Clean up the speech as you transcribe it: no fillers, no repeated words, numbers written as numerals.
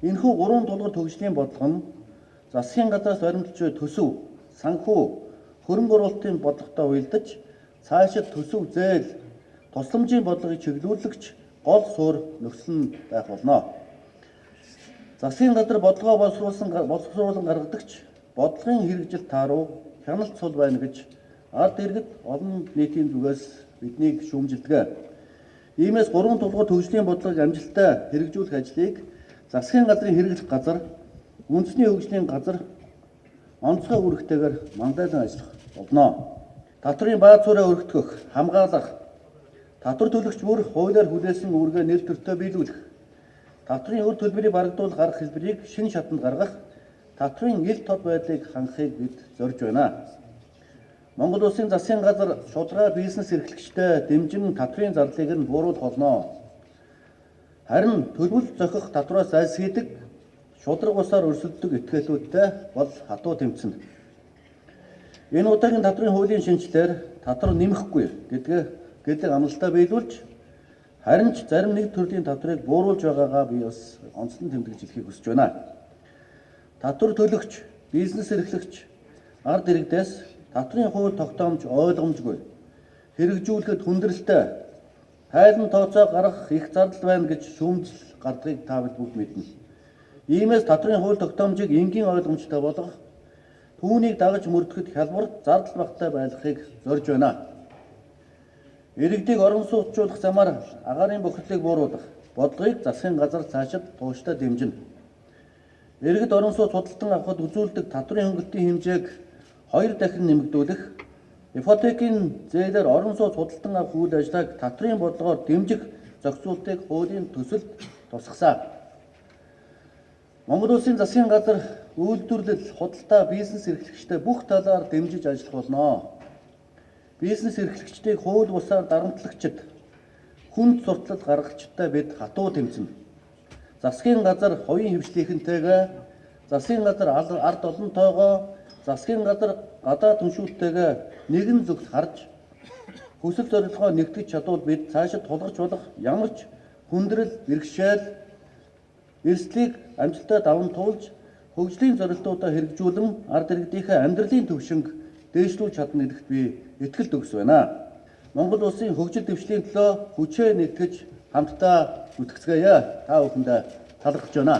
Энэхүү гурван тулгуур төгслийн бодлого нь засгийн газраас баримталж буй төсөв, санхүү, хөрөнгө оруулалтын бодлоготой уялдаж цаашид төсөв зээл, тусламжийн бодлогыг чиглүүлэгч гол суурь нөхцөл нь байх болно. Засгийн газар бодлогоо боловсруулан гаргадагч бодлогын хэрэгжилт тааруу хяналт сул байна гэж ард иргэд олон нийтийн зүгээс биднийг шүүмжилдэг. Иймээс гурван тулгуур төгслийн бодлогыг амжилттай хэрэгжүүлэх ажлыг засгийн газрын хэрэглэх газар, үндэсний хөгжлийн газар онцгой үүрэгтэйгээр мандайлан ажиллах болно. Татврын бааз цороо өргөтгөх, хамгаалах, татвар төлөгч бүр хуулиар хүлээсэн үүргээ нэр төртөө биелүүлэх, татврын үр төлбөрийг барагдуулах арга хэлбэрийг шинэ шатанд гаргах, татврын ил тод байдлыг хангахыг бид зорж байна. Монгол Улсын засгийн газар шударга бизнес эрхлэгчтэй дэмжин татврын зарлыг нь бууруулах болно. Харин төлбөл зохих татвараас зайлсхийдэг, шударга усаар өрсөлддөг этгээдүүдтэй бол хатуу тэмцэнэ. Энэ удаагийн татврын хуулийн шинжилгээр татвар нэмэхгүй гэдэг амлалтаа биелүүлж, харин ч зарим нэг төрлийн татврыг бууруулж байгаагаа би бас онцлон тэмдэглэж хэлхийг хүсэж байна. Татвар төлөгч, бизнес эрхлэгч, ард иргэдээс татврын хууль тогтоомж ойлгомжгүй, хэрэгжүүлэхэд хүндрэлтэй, хайлан тооцоо гаргах их зардал байна гэж шүүмжил гардыг та бид бүгд мэднэ. Иймээс татврын хууль тогтоомжийг энгийн ойлгомжтой болгох, түүнийг дагаж мөрдөд хялбарт зардал багтай байлгахыг зорж байна. Иргэдийг орон сууцчлуулах замаар агаарын бохирдлыг бууруулах бодлогыг засгийн газар цаашид тууштай дэмжинэ. Иргэд орон сууц худалдан авахд үзүүлдэг татврын хөнгөлтийн хэмжээг 2 дахин нэмэгдүүлэх, ипотекийн зээлээр орон сууц худалдан авах үйл ажиллагааг татврын бодлогоор дэмжих зохицуултыг хуулийн төсөлд тусгасаа. Монгол Улсын засгийн газар үйлдвэрлэл, худалдаа, бизнес эрхлэгчтэй бүх талаар дэмжиж ажиллах болно. Бизнес эрхлэгчдийг хууль бусаар дарамтлагчид, хүнд сурталчилт гаргагчтай бид хатуу тэмцэнэ. Засгийн газар хувийн хвшлийнхэнтэйгээ, засгийн газар ард олонтойгоо, засгийн газар гадаад түншүүлтэйгээ нэгэн зүгт харж, хүсэл зорилгоо нэгтгэж чадвал бид цаашид тулгарч болох ямар ч хүндрэл, бэрхшээл, эрсдлийг амжилттай даван туулж, хөгжлийн зорилтуудаа хэрэгжүүлэн ард иргэдийнхээ амьдралын түвшинг дээшлүүлж чадна гэдэгт би итгэлд өгс байна. Монгол Улсын хөгжил дэвшлийн төлөө хүчээ нэгтгэж хамтдаа зүтгэцгээе. Та бүхэндээ талархаж байна.